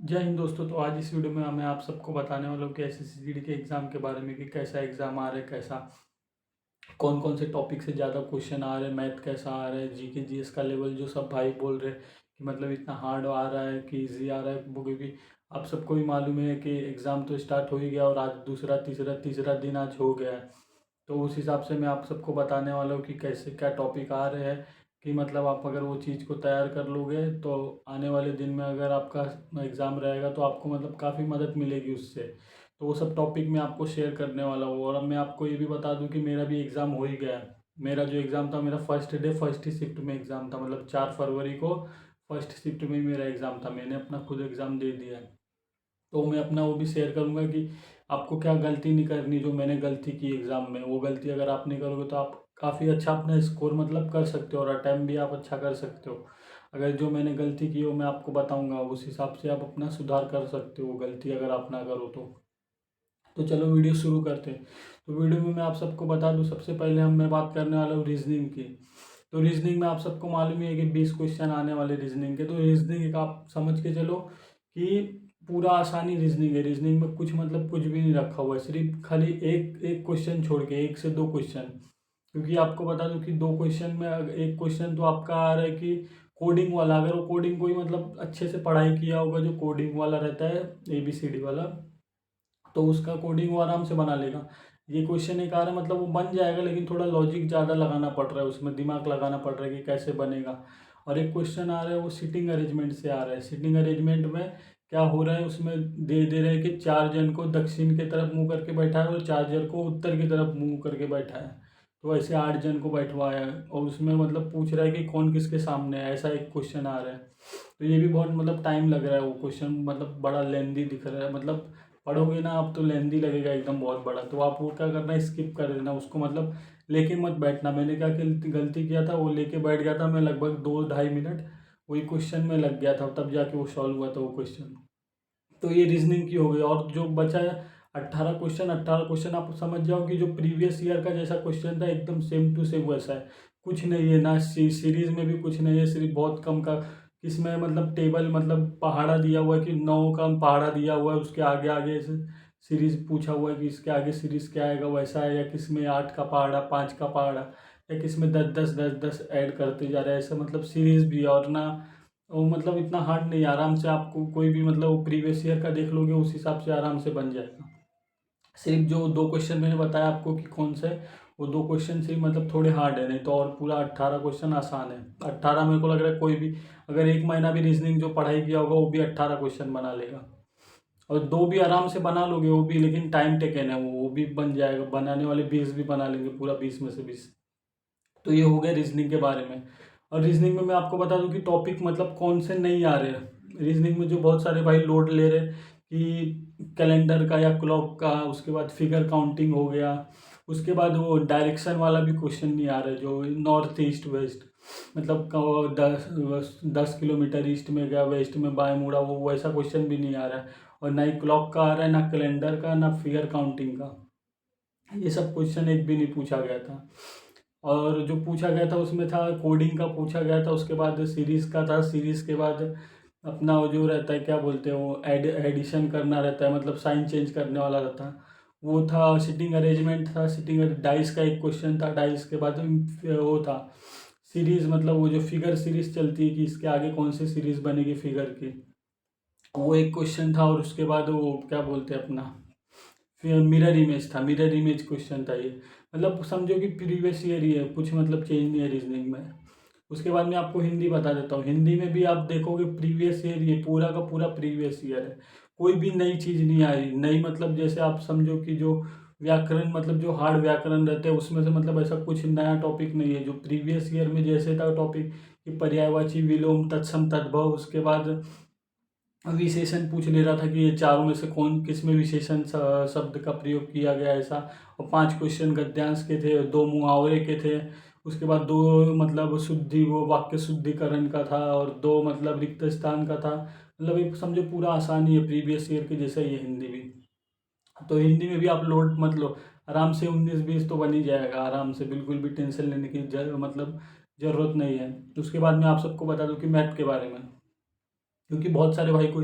जय हिंद दोस्तों। तो आज इस वीडियो में मैं आप सबको बताने वाला हूँ कि एसएससी के एग्ज़ाम के बारे में कि कैसा एग्ज़ाम आ रहा है, कैसा कौन कौन से टॉपिक से ज़्यादा क्वेश्चन आ रहे हैं, मैथ कैसा आ रहा है, जीके जीएस का लेवल जो सब भाई बोल रहे हैं कि मतलब इतना हार्ड आ रहा है कि इजी आ रहा है। वो क्योंकि आप सबको भी मालूम है कि एग्ज़ाम तो स्टार्ट हो ही गया और आज दूसरा तीसरा तीसरा दिन आज हो गया है। तो उस हिसाब से मैं आप सबको बताने वाला हूँ कि कैसे क्या टॉपिक आ रहे हैं, कि मतलब आप अगर वो चीज़ को तैयार कर लोगे तो आने वाले दिन में अगर आपका एग्ज़ाम रहेगा तो आपको मतलब काफ़ी मदद मिलेगी उससे। तो वो सब टॉपिक मैं आपको शेयर करने वाला हूँ। और अब मैं आपको ये भी बता दूँ कि मेरा भी एग्ज़ाम हो ही गया है। मेरा जो एग्ज़ाम था, मेरा फर्स्ट डे फर्स्ट ही शिफ्ट में एग्ज़ाम था, मतलब 4 फरवरी को फर्स्ट शिफ्ट में ही मेरा एग्ज़ाम था। मैंने अपना खुद एग्ज़ाम दे दिया है। तो मैं अपना वो भी शेयर करूँगा कि आपको क्या गलती नहीं करनी जो मैंने गलती की एग्ज़ाम में। वो गलती अगर आप नहीं करोगे तो आप काफ़ी अच्छा अपना स्कोर मतलब कर सकते हो और अटैम्प्ट भी आप अच्छा कर सकते हो। अगर जो मैंने गलती की वो मैं आपको बताऊँगा, उस हिसाब से आप अपना सुधार कर सकते हो गलती अगर आप ना करो तो चलो वीडियो शुरू करते हैं। तो वीडियो में मैं आप सबको बता दूं, सबसे पहले मैं बात करने वाला हूँ रीजनिंग की। तो रीजनिंग में आप सबको मालूम ही है कि 20 क्वेश्चन आने वाले रीजनिंग के। तो रीजनिंग एक आप समझ के चलो कि पूरा आसानी रीजनिंग है। रीजनिंग में कुछ मतलब कुछ भी नहीं रखा हुआ है, सिर्फ खाली एक एक क्वेश्चन छोड़ के, 1 से 2 क्वेश्चन। क्योंकि आपको बता दूं कि 2 क्वेश्चन में एक क्वेश्चन तो आपका आ रहा है कि कोडिंग वाला। अगर वो कोडिंग कोई मतलब अच्छे से पढ़ाई किया होगा, जो कोडिंग वाला रहता है ABCD वाला, तो उसका कोडिंग वो आराम से बना लेगा। ये क्वेश्चन एक आ रहा है मतलब वो बन जाएगा, लेकिन थोड़ा लॉजिक ज़्यादा लगाना पड़ रहा है, उसमें दिमाग लगाना पड़ रहा है कि कैसे बनेगा। और एक क्वेश्चन आ रहा है वो सिटिंग अरेंजमेंट से आ रहा है। सिटिंग अरेंजमेंट में क्या हो रहा है, उसमें दे रहे हैं कि 4 जन को दक्षिण की तरफ मुंह करके बैठा है और 4 जन को उत्तर की तरफ मुंह करके बैठा है। तो ऐसे 8 जन को बैठवाया है और उसमें मतलब पूछ रहा है कि कौन किसके सामने है, ऐसा एक क्वेश्चन आ रहा है। तो ये भी बहुत मतलब टाइम लग रहा है, वो क्वेश्चन मतलब बड़ा लेंदी दिख रहा है। मतलब पढ़ोगे ना आप तो लेंदी लगेगा एकदम बहुत बड़ा। तो आप वो क्या करना, स्किप कर देना उसको, मतलब लेके मत बैठना। मैंने क्या गलती किया था, वो लेके बैठ गया था मैं लगभग 2 ढाई मिनट, वही क्वेश्चन में लग गया था, तब जाके वो सॉल्व हुआ था वो क्वेश्चन। तो ये रीजनिंग की हो गई। और जो बचा है 18 क्वेश्चन, 18 क्वेश्चन आप समझ जाओ कि जो प्रीवियस ईयर का जैसा क्वेश्चन था एकदम सेम टू सेम वैसा है। कुछ नहीं है ना, सीरीज में भी कुछ नहीं है, सिर्फ बहुत कम का किसमें मतलब टेबल मतलब पहाड़ा दिया हुआ है कि 9 का पहाड़ा दिया हुआ है, उसके आगे आगे से सीरीज पूछा हुआ है कि इसके आगे सीरीज क्या आएगा वैसा है, या किसमें 8 का पहाड़ा, 5 का पहाड़ा, या किसमें 10 10 10 10 ऐड करते जा रहे हैं, ऐसा मतलब सीरीज भी है। और ना वो मतलब इतना हार्ड नहीं है, आराम से आपको कोई भी मतलब वो प्रीवियस ईयर का देख लोगे उस हिसाब से आराम से बन जाएगा। सिर्फ जो 2 क्वेश्चन मैंने बताया आपको कि कौन से, वो 2 क्वेश्चन सिर्फ मतलब थोड़े हार्ड है, नहीं तो और पूरा 18 क्वेश्चन आसान है। 18 मेरे को लग रहा है कोई भी अगर 1 महीना भी रीजनिंग जो पढ़ाई किया होगा वो भी 18 क्वेश्चन बना लेगा। और दो भी आराम से बना लोगे वो भी, लेकिन टाइम टेकन है वो भी बन जाएगा। बनाने वाले 20 भी बना लेंगे, पूरा 20 में से 20। तो ये हो गया रीजनिंग के बारे में। और रीजनिंग में मैं आपको बता दूं कि टॉपिक मतलब कौन से नहीं आ रहे हैं रीजनिंग में, जो बहुत सारे भाई लोड ले रहे हैं कि कैलेंडर का या क्लॉक का, उसके बाद फिगर काउंटिंग हो गया, उसके बाद वो डायरेक्शन वाला भी क्वेश्चन नहीं आ रहा है, जो नॉर्थ ईस्ट वेस्ट मतलब 10 10 किलोमीटर ईस्ट में गया, वेस्ट में बाएं मुड़ा, वो वैसा क्वेश्चन भी नहीं आ रहा है। और ना ही क्लॉक का आ रहा है, ना कैलेंडर का, ना फिगर काउंटिंग का। ये सब क्वेश्चन एक भी नहीं पूछा गया था। और जो पूछा गया था उसमें था कोडिंग का पूछा गया था, उसके बाद सीरीज का था, सीरीज के बाद अपना वो जो रहता है क्या बोलते हैं वो एडिशन करना रहता है, मतलब साइन चेंज करने वाला रहता है, वो था। सिटिंग अरेंजमेंट था, सिटिंग डाइस का एक क्वेश्चन था। डाइस के बाद वो था सीरीज, मतलब वो जो फिगर सीरीज चलती है कि इसके आगे कौन सी सीरीज बनेगी फिगर की, वो एक क्वेश्चन था। और उसके बाद वो क्या बोलते हैं अपना फिर मिरर इमेज था, मिरर इमेज क्वेश्चन था ये। मतलब समझो कि प्रीवियस ईयर ही है, कुछ मतलब चेंज नहीं है रीजनिंग में। उसके बाद मैं आपको हिंदी बता देता हूँ। हिंदी में भी आप देखोगे प्रीवियस ईयर, ये पूरा का पूरा प्रीवियस ईयर है। कोई भी नई चीज़ नहीं आई, नई मतलब जैसे आप समझो कि जो व्याकरण मतलब जो हार्ड व्याकरण रहते हैं उसमें से मतलब ऐसा कुछ नया टॉपिक नहीं है। जो प्रीवियस ईयर में जैसे था टॉपिक कि पर्यायवाची विलोम तत्सम तद्भव, उसके बाद विशेषण पूछ ले रहा था कि ये चारों में से कौन किस में विशेषण शब्द का प्रयोग किया गया ऐसा। और 5 क्वेश्चन गद्यांश के थे, 2 मुहावरे के थे। उसके बाद 2 मतलब शुद्धि वो वाक्य शुद्धिकरण का था, और 2 मतलब रिक्त स्थान का था। मतलब एक समझो पूरा आसानी है प्रीवियस ईयर के जैसा ही है हिंदी भी। तो हिंदी में भी आप लोड मत लो, आराम से 19 20 तो बन ही जाएगा आराम से, बिल्कुल भी टेंशन लेने की मतलब ज़रूरत नहीं है। उसके बाद मैं आप सबको बता दूं कि मैथ के बारे में, क्योंकि बहुत सारे भाई को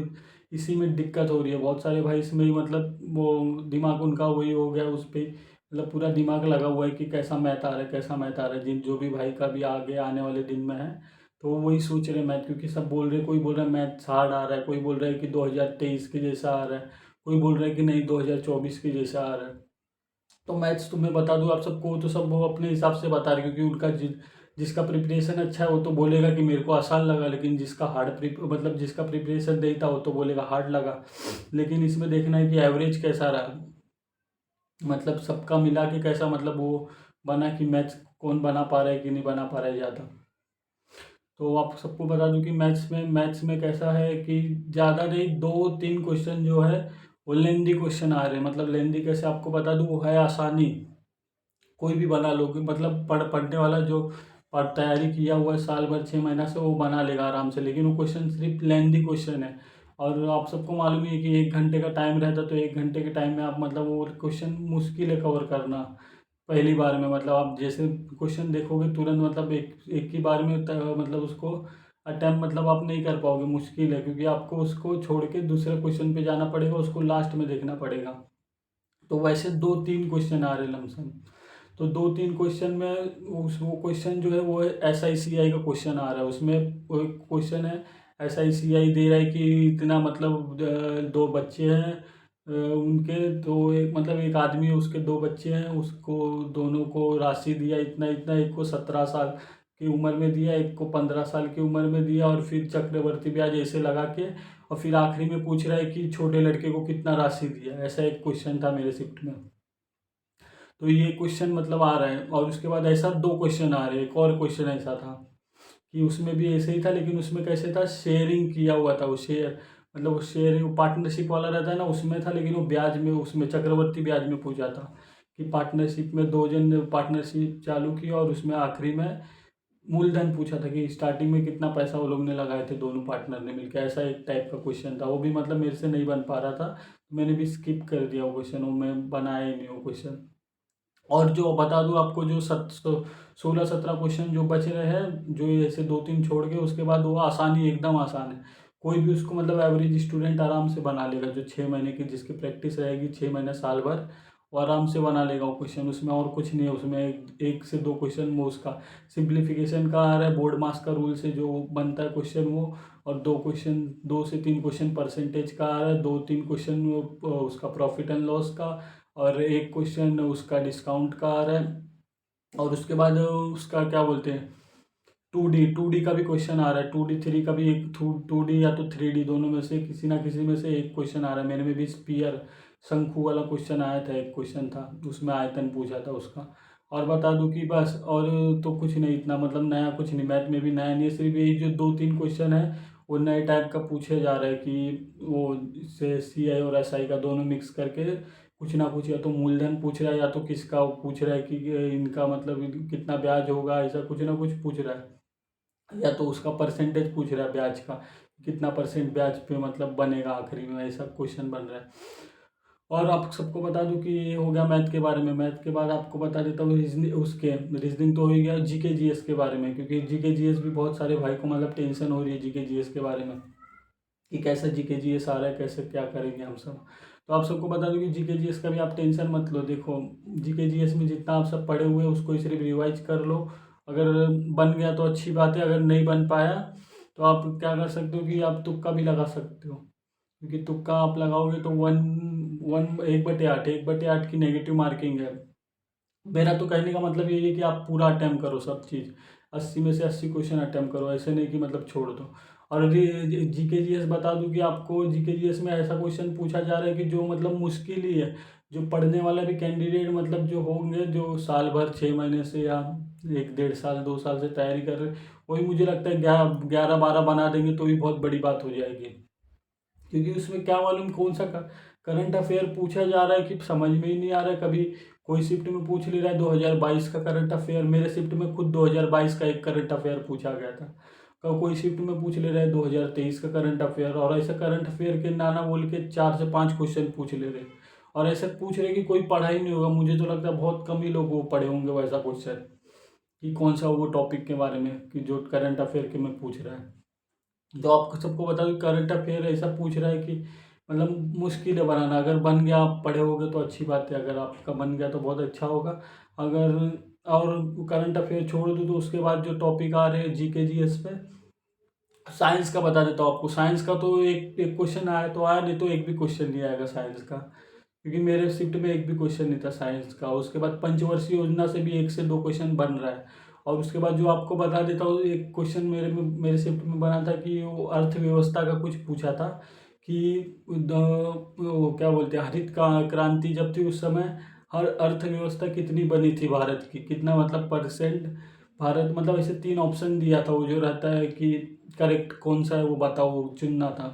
इसी में दिक्कत हो रही है। बहुत सारे भाई इसमें ही मतलब वो दिमाग उनका वही हो गया उस पे, मतलब पूरा दिमाग लगा हुआ है कि कैसा मैथ आ रहा है, कैसा मैथ आ रहा है। जिन जो भी भाई का भी आगे आने वाले दिन में है तो वो वही सोच रहे मैथ, क्योंकि सब बोल रहे, कोई बोल रहा है मैथ हार्ड आ रहा है, कोई बोल रहा है कि 2023 के जैसा आ रहा है, कोई बोल रहा है कि नहीं 2024 के जैसा आ रहा है। तो मैथ्स तो मैं बता दूं आप सबको, तो सब वो अपने हिसाब से बता रहे, क्योंकि उनका जिसका प्रिपरेशन अच्छा है वो तो बोलेगा कि मेरे को आसान लगा, लेकिन जिसका मतलब जिसका प्रिपरेशन नहीं था वो तो बोलेगा हार्ड लगा। लेकिन इसमें देखना है कि एवरेज कैसा रहा, मतलब सबका मिला के कैसा, मतलब वो बना कि मैथ्स कौन बना पा रहा है कि नहीं बना पा रहा है ज़्यादा। तो आप सबको बता दूं कि मैथ्स में कैसा है कि ज़्यादा नहीं, 2-3 क्वेश्चन जो है वो लेंदी क्वेश्चन आ रहे हैं। मतलब लेंदी कैसे आपको बता दूं, वो है आसानी, कोई भी बना लोगे, मतलब पढ़ने वाला जो तैयारी किया हुआ है साल भर 6 महीना से, वो बना लेगा आराम से। लेकिन वो क्वेश्चन सिर्फ लेंदी क्वेश्चन है, और आप सबको मालूम ही है कि 1 घंटे का टाइम रहता है, तो 1 घंटे के टाइम में आप मतलब वो क्वेश्चन मुश्किल है कवर करना पहली बार में। मतलब आप जैसे क्वेश्चन देखोगे तुरंत, मतलब एक एक ही बार में मतलब उसको अटेम्प्ट मतलब आप नहीं कर पाओगे, मुश्किल है, क्योंकि आपको उसको छोड़ के दूसरे क्वेश्चन पे जाना पड़ेगा, उसको लास्ट में देखना पड़ेगा। तो वैसे 2-3 क्वेश्चन आ रहे लमसम, तो 2-3 क्वेश्चन में उस वो क्वेश्चन जो है वो एस आई सी आई का क्वेश्चन आ रहा है। उसमें वो एक क्वेश्चन है, एस आई सी आई दे रहा है कि इतना मतलब 2 बच्चे हैं, उनके तो एक मतलब एक आदमी है, उसके 2 बच्चे हैं, उसको दोनों को राशि दिया इतना इतना, एक को 17 साल की उम्र में दिया, एक को 15 साल की उम्र में दिया, और फिर चक्रवर्ती ब्याज ऐसे लगा के, और फिर आखिरी में पूछ रहा है कि छोटे लड़के को कितना राशि दिया। ऐसा एक क्वेश्चन था मेरे शिफ्ट में। तो ये क्वेश्चन मतलब आ रहा है, और उसके बाद ऐसा 2 क्वेश्चन आ रहे हैं। एक और क्वेश्चन ऐसा था कि उसमें भी ऐसे ही था, लेकिन उसमें कैसे था, शेयरिंग किया हुआ था, वो शेयर मतलब वो शेयरिंग पार्टनरशिप वाला रहता है ना, उसमें था। लेकिन वो ब्याज में, उसमें चक्रवर्ती ब्याज में पूछा था कि पार्टनरशिप में 2 जन ने पार्टनरशिप चालू की, और उसमें आखिरी में मूलधन पूछा था कि स्टार्टिंग में कितना पैसा वो लोग ने लगाए थे दोनों पार्टनर ने मिलकर। ऐसा एक टाइप का क्वेश्चन था, वो भी मतलब मेरे से नहीं बन पा रहा था, तो मैंने भी स्किप कर दिया वो क्वेश्चन, वो मैं बनाया ही नहीं वो क्वेश्चन। और जो बता दूं आपको, जो 16-17 क्वेश्चन जो बच रहे हैं, जो ऐसे 2-3 छोड़ के, उसके बाद वो आसानी, एकदम आसान है। कोई भी उसको मतलब एवरेज स्टूडेंट आराम से बना लेगा, जो 6 महीने की जिसकी प्रैक्टिस रहेगी, 6 महीने साल भर, वो आराम से बना लेगा वो क्वेश्चन। उसमें और कुछ नहीं है, उसमें 1 से 2 क्वेश्चन वो उसका सिंप्लीफिकेशन का आ रहा है, बोर्ड मास का रूल से जो बनता है क्वेश्चन वो, और 2 से 3 क्वेश्चन परसेंटेज का आ रहा है, 2-3 क्वेश्चन उसका प्रॉफिट एंड लॉस का, और एक क्वेश्चन उसका डिस्काउंट का आ रहा है। और उसके बाद उसका क्या बोलते हैं, 2D का भी क्वेश्चन आ रहा है, 2D 3 का भी, एक 2D या तो 3D, दोनों में से किसी ना किसी में से एक क्वेश्चन आ रहा है। मेरे में भी स्पीयर शंकु वाला क्वेश्चन आया था, एक क्वेश्चन था उसमें आयतन पूछा था उसका। और बता दूं कि बस, और तो कुछ नहीं, इतना मतलब नया कुछ नहीं, मैथ में भी नया नहीं है, सिर्फ यही जो 2-3 क्वेश्चन है वो नए टाइप का पूछे जा रहा है, कि वो से सी आई और एस आई का दोनों मिक्स करके कुछ ना कुछ, या तो मूलधन पूछ रहा है, या तो किसका वो पूछ रहा है कि इनका मतलब कितना ब्याज होगा, ऐसा कुछ ना कुछ पूछ रहा है, या तो उसका परसेंटेज पूछ रहा है ब्याज का, कितना परसेंट ब्याज पे मतलब बनेगा आखिरी में, ऐसा क्वेश्चन बन रहा है। और आप सबको बता दूं कि ये हो गया मैथ के बारे में। मैथ के बाद आपको बता देता हूँ रीजनिंग, उसके रीजनिंग तो हो ही गया, जीके जीएस के बारे में, क्योंकि जीके जीएस भी बहुत सारे भाई को मतलब टेंशन हो रही है जीके जीएस के बारे में, कि कैसा जीके जीएस आ रहा है, कैसे क्या करेंगे हम सब। तो आप सबको बता दूं कि जीके जीएस का भी आप टेंशन मत लो। देखो, जीके जीएस में जितना आप सब पढ़े हुए हैं उसको ही सिर्फ रिवाइज कर लो। अगर बन गया तो अच्छी बात है, अगर नहीं बन पाया तो आप क्या कर सकते हो कि आप तुक्का भी लगा सकते हो, क्योंकि तुक्का आप लगाओगे तो वन वन 1/8, 1/8 की नेगेटिव मार्किंग है। मेरा तो कहने का मतलब यही है कि आप पूरा अटेम्प्ट करो सब चीज़, 80 में से 80 क्वेश्चन अटेम्प्ट करो, ऐसे नहीं कि मतलब छोड़ दो। और जीके जीएस बता दूं कि आपको जीके जीएस में ऐसा क्वेश्चन पूछा जा रहा है कि जो मतलब मुश्किल ही है, जो पढ़ने वाला भी कैंडिडेट मतलब जो होंगे, जो साल भर 6 महीने से या 1 1.5 साल 2 साल से तैयारी कर रहे, वही मुझे लगता है 11 11 12 बना देंगे तो भी बहुत बड़ी बात हो जाएगी। क्योंकि उसमें क्या मालूम कौन सा करंट अफेयर पूछा जा रहा है कि समझ में ही नहीं आ रहा है। कभी कोई शिफ्ट में पूछ ले रहा है 2022 का करंट अफेयर, मेरे शिफ्ट में खुद 2022 का एक करंट अफेयर पूछा गया था। कोई शिफ्ट में पूछ ले रहा है 2023 का करंट अफेयर, और ऐसे करंट अफेयर के नाना बोल के 4 से 5 क्वेश्चन पूछ ले रहे, और ऐसे पूछ रहे कि कोई पढ़ा ही नहीं होगा। मुझे तो लगता है बहुत कम ही लोग वो पढ़े होंगे वैसा क्वेश्चन, कि कौन सा वो टॉपिक के बारे में कि जो करंट अफेयर के में पूछ रहा है। तो आपको सबको बता दूँ करंट अफेयर ऐसा पूछ रहा है कि मतलब मुश्किल है बनाना। अगर बन गया, आप पढ़े होगे तो अच्छी बात है, अगर आपका बन गया तो बहुत अच्छा होगा। अगर और करंट अफेयर छोड़ दूँ तो उसके बाद जो टॉपिक आ रहे हैं जीके जीएस पे, साइंस का बता देता हूँ आपको। साइंस का तो एक एक क्वेश्चन आया तो आया, नहीं तो एक भी क्वेश्चन नहीं आएगा साइंस का, क्योंकि मेरे शिफ्ट में एक भी क्वेश्चन नहीं था साइंस का। उसके बाद पंचवर्षीय योजना से भी 1 से 2 क्वेश्चन बन रहा है। और उसके बाद जो आपको बता देता हूँ, एक क्वेश्चन मेरे शिफ्ट में बना था कि वो अर्थव्यवस्था का कुछ पूछा था कि वो क्या बोलते हैं, हरित क्रांति जब थी उस समय हर अर्थव्यवस्था कितनी बनी थी भारत की, कितना मतलब परसेंट भारत, मतलब ऐसे 3 ऑप्शन दिया था। वो जो रहता है कि करेक्ट कौन सा है वो बताओ, वो चुनना था।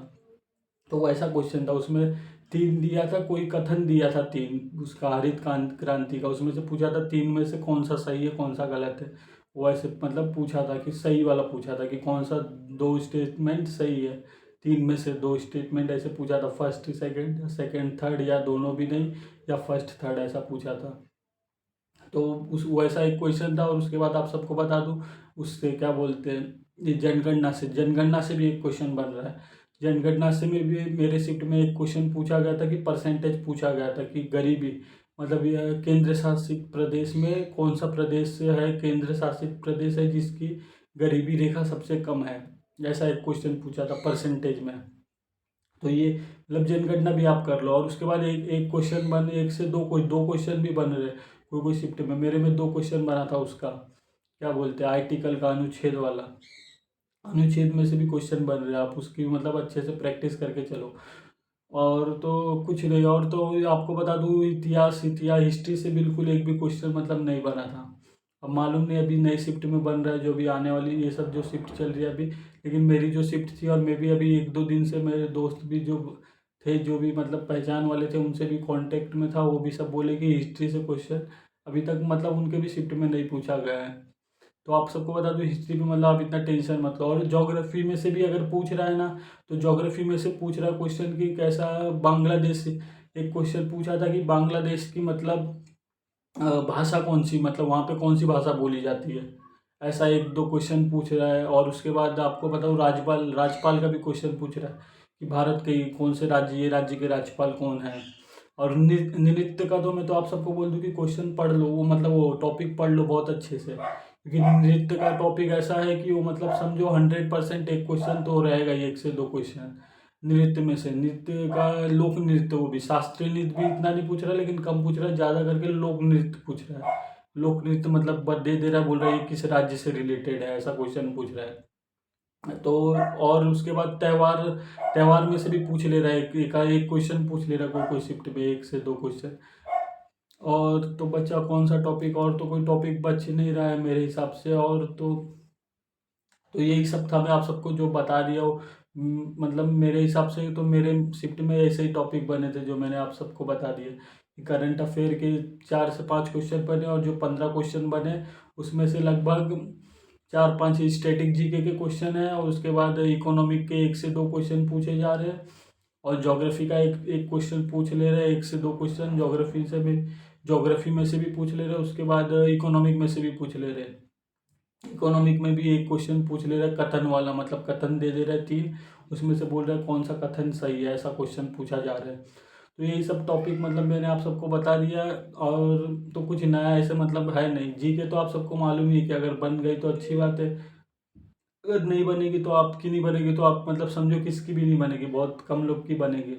तो वो ऐसा क्वेश्चन था, उसमें 3 दिया था, कोई कथन दिया था 3 उसका हरित क्रांति का, उसमें से पूछा था 3 में से कौन सा सही है कौन सा गलत है। वो ऐसे मतलब पूछा था कि सही वाला पूछा था कि कौन सा 2 स्टेटमेंट सही है, 3 में से 2 स्टेटमेंट ऐसे पूछा था, फर्स्ट सेकंड, सेकंड थर्ड, या दोनों भी नहीं, या फर्स्ट थर्ड ऐसा पूछा था। तो उस वैसा एक क्वेश्चन था। और उसके बाद आप सबको बता दूं, उससे क्या बोलते हैं, ये जनगणना से भी एक क्वेश्चन बन रहा है। जनगणना से में भी मेरे शिफ्ट में एक क्वेश्चन पूछा गया था कि परसेंटेज पूछा गया था कि गरीबी, मतलब ये केंद्र शासित प्रदेश में कौन सा प्रदेश है, केंद्र शासित प्रदेश है जिसकी गरीबी रेखा सबसे कम है, ऐसा एक क्वेश्चन पूछा था परसेंटेज में। तो ये मतलब जनगणना भी आप कर लो। और उसके बाद एक एक क्वेश्चन बन, 1 से 2 कोई 2 क्वेश्चन भी बन रहे, कोई कोई शिफ्ट में। मेरे में 2 क्वेश्चन बना था उसका, क्या बोलते हैं, आर्टिकल का अनुच्छेद वाला, अनुच्छेद में से भी क्वेश्चन बन रहे, आप उसकी मतलब अच्छे से प्रैक्टिस करके चलो। और तो कुछ नहीं। और तो आपको बता दूँ, इतिहास इतिहास हिस्ट्री से बिल्कुल एक भी क्वेश्चन मतलब नहीं बना था। अब मालूम नहीं अभी नई शिफ्ट में बन रहा है जो भी आने वाली, ये सब जो शिफ्ट चल रही है अभी। लेकिन मेरी जो शिफ्ट थी, और मैं भी अभी 1-2 दिन से, मेरे दोस्त भी जो थे, जो भी मतलब पहचान वाले थे, उनसे भी कांटेक्ट में था, वो भी सब बोले कि हिस्ट्री से क्वेश्चन अभी तक मतलब उनके भी शिफ्ट में नहीं पूछा गया है। तो आप सबको बता दो हिस्ट्री में मतलब आप इतना टेंशन मत लो। और ज्योग्राफी में से भी अगर पूछ रहा है ना, तो ज्योग्राफी में से पूछ रहा है क्वेश्चन कि कैसा बांग्लादेश, एक क्वेश्चन पूछा था कि बांग्लादेश की मतलब भाषा कौन सी, मतलब वहाँ पे कौन सी भाषा बोली जाती है, ऐसा 1-2 क्वेश्चन पूछ रहा है। और उसके बाद आपको बताऊँ, राज्यपाल राज्यपाल का भी क्वेश्चन पूछ रहा है कि भारत के कौन से राज्य, ये राज्य के राज्यपाल कौन है। और नृत्य का तो मैं तो आप सबको बोल दूं कि क्वेश्चन पढ़ लो, वो मतलब वो टॉपिक पढ़ लो बहुत अच्छे से, क्योंकि नृत्य का टॉपिक ऐसा है कि वो मतलब समझो 100% एक क्वेश्चन तो रहेगा ही, 1 से 2 क्वेश्चन नृत्य में से। नृत्य का लोक नृत्य, वो भी शास्त्रीय नृत्य भी इतना नहीं पूछ रहा, लेकिन कम पूछ रहा है, ज़्यादा करके लोक नृत्य पूछ रहा है। लोक नृत्य मतलब दे रहा है, बोल रहा है ये किस राज्य से रिलेटेड है, ऐसा क्वेश्चन पूछ रहा है। तो और उसके बाद त्योहार, त्योहार में से भी पूछ ले रहा है, एक क्वेश्चन पूछ ले रहा है कोई कोई शिफ्ट में, 1 से 2 क्वेश्चन। और तो बचा कौन सा टॉपिक, और तो कोई टॉपिक बच नहीं रहा है मेरे हिसाब से। और तो यही सब था, मैं आप सबको जो बता दिया हो। मतलब मेरे हिसाब से तो मेरे शिफ्ट में ऐसे ही टॉपिक बने थे जो मैंने आप सबको बता दिए। करंट अफेयर के 4 से 5 क्वेश्चन बने, और जो 15 क्वेश्चन बने उसमें से लगभग 4-5 स्टैटिक जीके के क्वेश्चन है। और उसके बाद इकोनॉमिक के 1 से 2 क्वेश्चन पूछे जा रहे हैं। और ज्योग्राफी का एक एक क्वेश्चन पूछ ले रहे हैं, 1 से 2 क्वेश्चन ज्योग्राफी से भी, ज्योग्राफी में से भी पूछ ले रहे हैं। उसके बाद इकोनॉमिक में से भी पूछ ले रहे हैं। इकोनॉमिक में भी एक क्वेश्चन पूछ ले रहा है कथन वाला, मतलब कथन दे रहा है 3, उसमें से बोल रहा है कौन सा कथन सही है, ऐसा क्वेश्चन पूछा जा रहा है। तो यही सब टॉपिक मतलब मैंने आप सबको बता दिया। और तो कुछ नया ऐसे मतलब है नहीं। जीके तो आप सबको मालूम ही है कि अगर बन गई तो अच्छी बात है, अगर नहीं बनेगी तो आपकी नहीं बनेगी तो आप मतलब समझो किसकी भी नहीं बनेगी, बहुत कम लोग की बनेगी।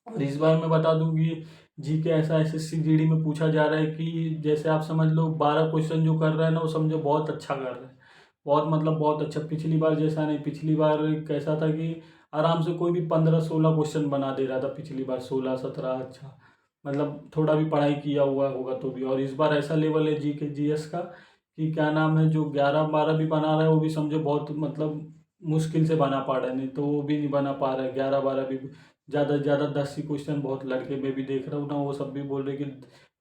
और इस बार मैं बता दूं कि जीके ऐसा एसएससी जीडी में पूछा जा रहा है कि जैसे आप समझ लो 12 क्वेश्चन जो कर रहा है ना, वो समझो बहुत अच्छा कर रहा है, बहुत मतलब बहुत अच्छा। पिछली बार जैसा नहीं, पिछली बार कैसा था कि आराम से कोई भी 15-16 क्वेश्चन बना दे रहा था पिछली बार, 16-17, अच्छा मतलब थोड़ा भी पढ़ाई किया हुआ होगा तो भी। और इस बार ऐसा लेवल है जीके जीएस का कि क्या नाम है, जो 11-12 भी बना रहा है वो भी समझो बहुत मतलब मुश्किल से बना पा रहा है, नहीं तो वो भी नहीं बना पा रहा है 11-12 भी। ज़्यादा से ज़्यादा 10 ही क्वेश्चन, बहुत लड़के मैं भी देख रहा हूँ ना, वो सब भी बोल रहे कि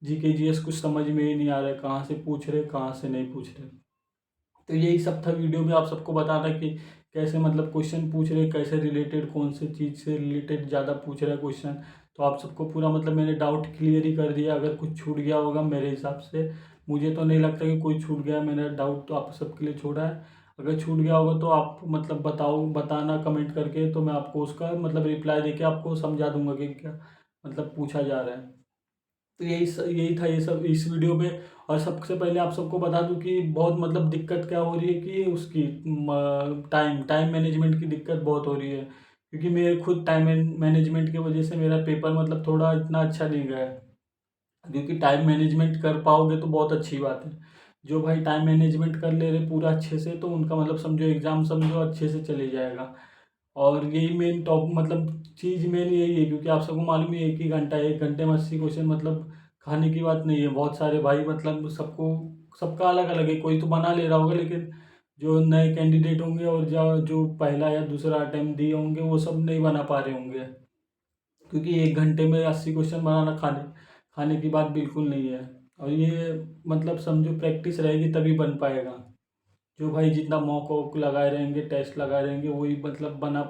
जीके जीएस कुछ समझ में ही नहीं आ रहा है, कहाँ से पूछ रहे कहाँ से नहीं पूछ रहे। तो यही सब था वीडियो में, आप सबको बताना कि कैसे मतलब क्वेश्चन पूछ रहे, कैसे रिलेटेड, कौन से चीज़ से रिलेटेड ज़्यादा पूछ रहा है क्वेश्चन। तो आप सबको पूरा मतलब मैंने डाउट क्लियर ही कर दिया। अगर कुछ छूट गया होगा मेरे हिसाब से, मुझे तो नहीं लगता कि कोई छूट गया, मैंने डाउट तो आप सबके लिए छोड़ा है। अगर छूट गया होगा तो आप मतलब बताना कमेंट करके, तो मैं आपको उसका मतलब रिप्लाई देके आपको समझा दूंगा कि क्या मतलब पूछा जा रहा है। तो यही था ये सब इस वीडियो में। और सबसे पहले आप सबको बता दूं कि बहुत मतलब दिक्कत क्या हो रही है कि उसकी टाइम टाइम मैनेजमेंट की दिक्कत बहुत हो रही है, क्योंकि मेरे खुद टाइम मैनेजमेंट की वजह से मेरा पेपर मतलब थोड़ा इतना अच्छा नहीं गया है। क्योंकि टाइम मैनेजमेंट कर पाओगे तो बहुत अच्छी बात है। जो भाई टाइम मैनेजमेंट कर ले रहे पूरा अच्छे से, तो उनका मतलब समझो एग्ज़ाम समझो अच्छे से चले जाएगा। और यही मेन टॉप मतलब चीज़ मेन यही है, क्योंकि आप सबको मालूम है एक ही घंटा है, 1 घंटे में 80 क्वेश्चन मतलब खाने की बात नहीं है। बहुत सारे भाई मतलब सबको सबका अलग अलग है, कोई तो बना ले रहा होगा, लेकिन जो नए कैंडिडेट होंगे और जो जो पहला या दूसरा अटेम्प्ट दिए होंगे वो सब नहीं बना पा रहे होंगे। क्योंकि 1 घंटे में 80 क्वेश्चन बनाना खाने खाने की बात बिल्कुल नहीं है। और ये मतलब समझो प्रैक्टिस रहेगी तभी बन पाएगा। जो भाई जितना मॉक वॉक लगाए रहेंगे, टेस्ट लगाए रहेंगे, वही मतलब बना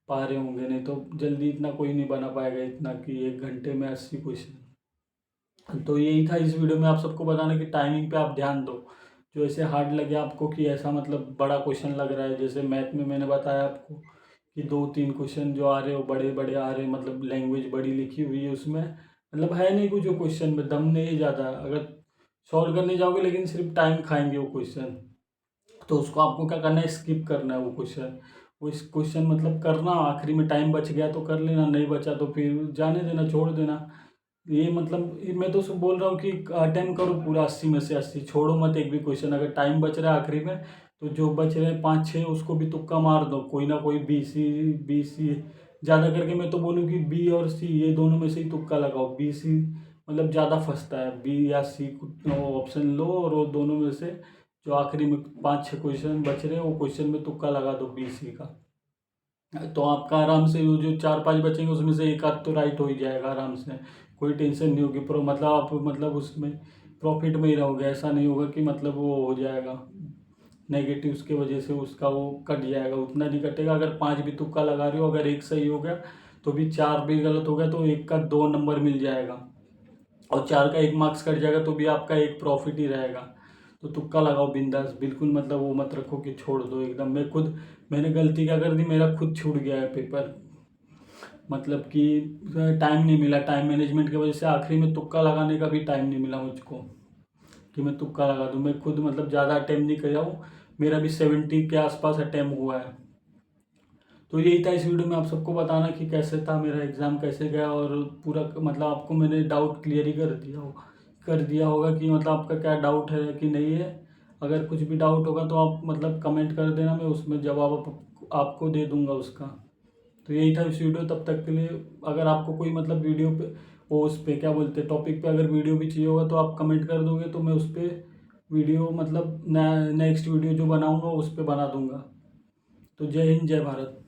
पा रहे होंगे, नहीं तो जल्दी इतना कोई नहीं बना पाएगा इतना कि 1 घंटे में 80 क्वेश्चन। तो यही था इस वीडियो में आप सबको बताना कि टाइमिंग पे आप ध्यान दो। जो ऐसे हार्ड लगे आपको कि ऐसा मतलब बड़ा क्वेश्चन लग रहा है, जैसे मैथ में मैंने बताया आपको कि 2-3 क्वेश्चन जो आ रहे हैं वो बड़े बड़े आ रहे हैं, मतलब लैंग्वेज बड़ी लिखी हुई है उसमें, मतलब है नहीं कुछ जो क्वेश्चन में दम नहीं है ज़्यादा। अगर सॉल्व करने जाओगे लेकिन सिर्फ टाइम खाएंगे वो क्वेश्चन, तो उसको आपको क्या करना है, स्किप करना है वो क्वेश्चन। वो इस क्वेश्चन मतलब करना, आखिरी में टाइम बच गया तो कर लेना, नहीं बचा तो फिर जाने देना, छोड़ देना। ये मतलब मैं तो सब बोल रहा हूँ कि अटेम्प्ट करो पूरा 80 में से 80, छोड़ो मत एक भी क्वेश्चन। अगर टाइम बच रहा है आखिरी में, तो जो बच रहे हैं 5-6 उसको भी तुक्का मार दो, कोई ना कोई बी सी ज़्यादा करके। मैं तो बोलूँ कि बी और सी ये दोनों में से ही तुक्का लगाओ। बी सी मतलब ज़्यादा फंसता है, बी या सी ऑप्शन लो, और वो दोनों में से जो आखिरी में 5-6 क्वेश्चन बच रहे हैं वो क्वेश्चन में तुक्का लगा दो बी सी का। तो आपका आराम से वो जो 4-5 बचेंगे उसमें से एक आध तो राइट हो ही जाएगा आराम से। कोई टेंशन नहीं होगी, प्रो मतलब आप मतलब उसमें प्रॉफिट में ही रहोगे। ऐसा नहीं होगा कि मतलब वो हो जाएगा नेगेटिव, उसके वजह से उसका वो कट जाएगा, उतना नहीं कटेगा। अगर 5 भी तुक्का लगा रहे हो, अगर एक सही हो गया तो भी 4 भी गलत हो गया तो एक का 2 नंबर मिल जाएगा, और 4 का 1 मार्क्स कट जाएगा तो भी आपका एक प्रॉफिट ही रहेगा। तो तुक्का लगाओ बिंदास, बिल्कुल मतलब वो मत रखो कि छोड़ दो एकदम। मैंने गलती क्या कर दी, मेरा खुद छूट गया है पेपर, मतलब कि टाइम नहीं मिला, टाइम मैनेजमेंट की वजह से आखिरी में तुक्का लगाने का भी टाइम नहीं मिला मुझको कि मैं तुक्का लगा दूँ। मैं खुद मतलब ज़्यादा अटेम्प्ट नहीं किया हूँ, मेरा भी 70 के आसपास अटेम्प्ट हुआ है। तो यही था इस वीडियो में आप सबको बताना कि कैसे था मेरा एग्ज़ाम, कैसे गया, और पूरा मतलब आपको मैंने डाउट क्लियर ही कर दिया होगा कि मतलब आपका क्या डाउट है कि नहीं है। अगर कुछ भी डाउट होगा तो आप मतलब कमेंट कर देना, मैं उसमें जवाब आपको दे दूंगा उसका। तो यही था इस वीडियो, तब तक के लिए। अगर आपको कोई मतलब वीडियो पे वो उस पे क्या बोलते हैं टॉपिक पे अगर वीडियो भी चाहिए होगा तो आप कमेंट कर दोगे, तो मैं उस पर वीडियो मतलब नेक्स्ट वीडियो जो बनाऊंगा उस पर बना दूंगा। तो जय हिंद, जय भारत।